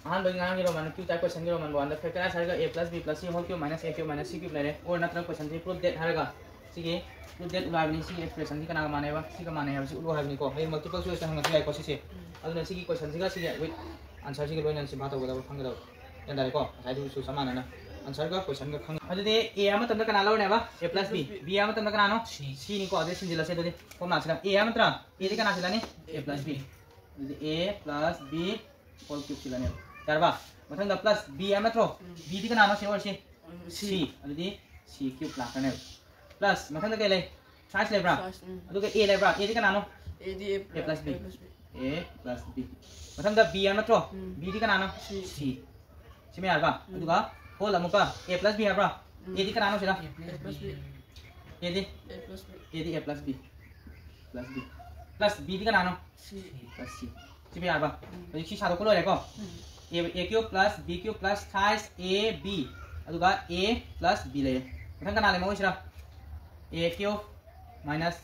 अहम बंगांग की रोमन क्यू टाइप क्वेश्चन की रोमन वन फैक्टराइज हरगा a plus b plus c whole cube minus a cube minus c cube लेरे और नत्र क्वेश्चन से प्रूफ दैट हरगा सिगे प्रूफ दैट उलाबनी सी एक्सप्रेशन की कना माने बा सी का माने है उलो हाबनी को हे मल्टीपल चॉइस हंग सी को सी अदुना सी की क्वेश्चन सिगा सी विथ आंसर सी के लोइन सी बात होगा फंग दो एंड को साइड सु समान ना आंसर का क्वेश्चन का खंग अदुदे a अम तम कना लौने बा a plus b b अम तम कना नो c नि को अदे सिंजिला से अदुदे फॉर्म नासिला a अम त्र a दि कना सिलानी a plus b अदुदे a plus b whole cube सिलानी यारबा मथंग प्लस b है मतलब b दी कना से और से c अदुदी c क्यूब लाखने प्लस मथंग के ले ट्राइस लेब्रा अदुगे a लेब्रा a दी कना नो a दी a plus b मथंग b है मतलब b दी कना नो c सिमे यारबा अदुगा होल अमुका a plus b यारबा a दी कना नो सिला a plus b a दी a plus b plus b दी कना नो c plus c सिमे यारबा अदु c सादो को लोरे को a cube plus b cube plus thrice a b अदुगा a plus b ले मथंग कना ले मोइसरा a cube minus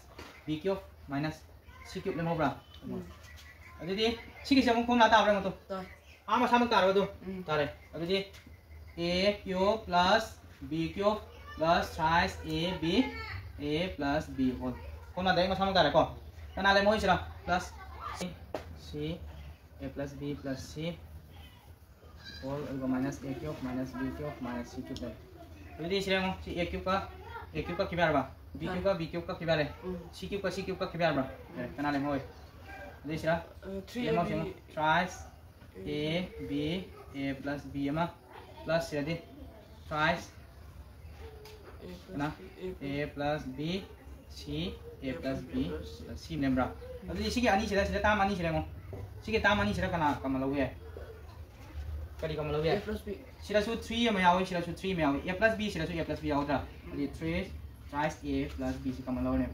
b cube minus c cube ले मोब्रा अदुदी सिगी से फॉर्म ला ताब्रा मतो ता आमा सामक तारबा दो तारे अदुदी a cube plus b cube plus thrice a plus b whole form ला देंगे सामक तारे को कना ले मोइसरा plus c a plus b plus c और minus a cube minus b cube minus c cube है ये सिरे मो a क्यूब का किबार बा b क्यूब का किबार है c क्यूब का किबार बा कना ले मोय ये सिरा 3ab ट्राइस a b a plus b अमा प्लस सिरा दे ट्राइस ना a plus b c a plus b plus c Nemra अदि सिगे अनि सिरा ताम अनि सिरा मो सिगे ताम अनि सिरा कना कमलवे करी कम लो a plus b सिरासु 3 में यावे सिरासु 3 में यावे a plus b सिरासु a plus b यावद्रा अदि 3 ट्राइस a plus b सि कम लो ने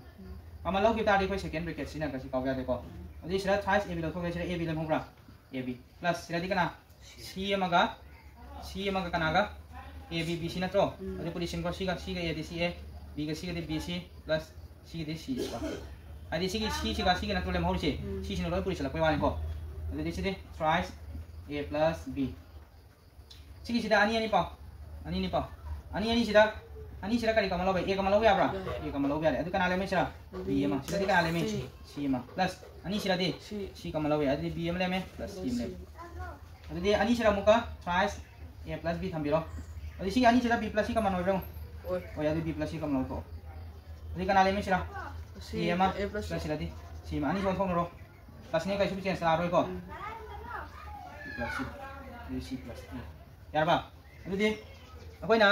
कम लो कि तादि कोइ सेकेंड ब्रैकेट सिना कसी काव यादे को अदि सिरा ट्राइस a b लो थोगे सिरा a b ले मोब्रा a b प्लस सिरा दि कना c अमगा कनागा a b b c नत्रो अदि पोजीशन को c का a the c a b का c का दि b c प्लस c का दि c अदि c की c का c का नत्रो ले मोर से c सिन लो पोजीशन ला कोइ वाने को अदि दि सिदे ट्राइस a plus b सिगी सिदा अनि सिदा करी कमलो बे ए कमलो याब्रा ए कमलो यारे अदु कना ले मे सिरा b एमा सिदा दि कना ले मे c एमा प्लस अनि सिरा दि c कमलो या अदु b एम ले मे प्लस c ले अदु दि अनि सिरा मुका ट्राइस a plus b थंबिरो अदु सिगी अनि सिरा b plus c कमनो ब्रो ओ या b plus c कमलो को अदु कना ले मे सिरा c एमा प्लस सिरा दि c एमा अनि सोन सोन रो प्लस ने कैसु चेंज ला रोय को प्लस c प्लस e यारबा अदुदी अखोइना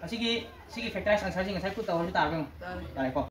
असिगी फैक्टराइज आंसर सिंग साइ पुट तौ तारबो तारे को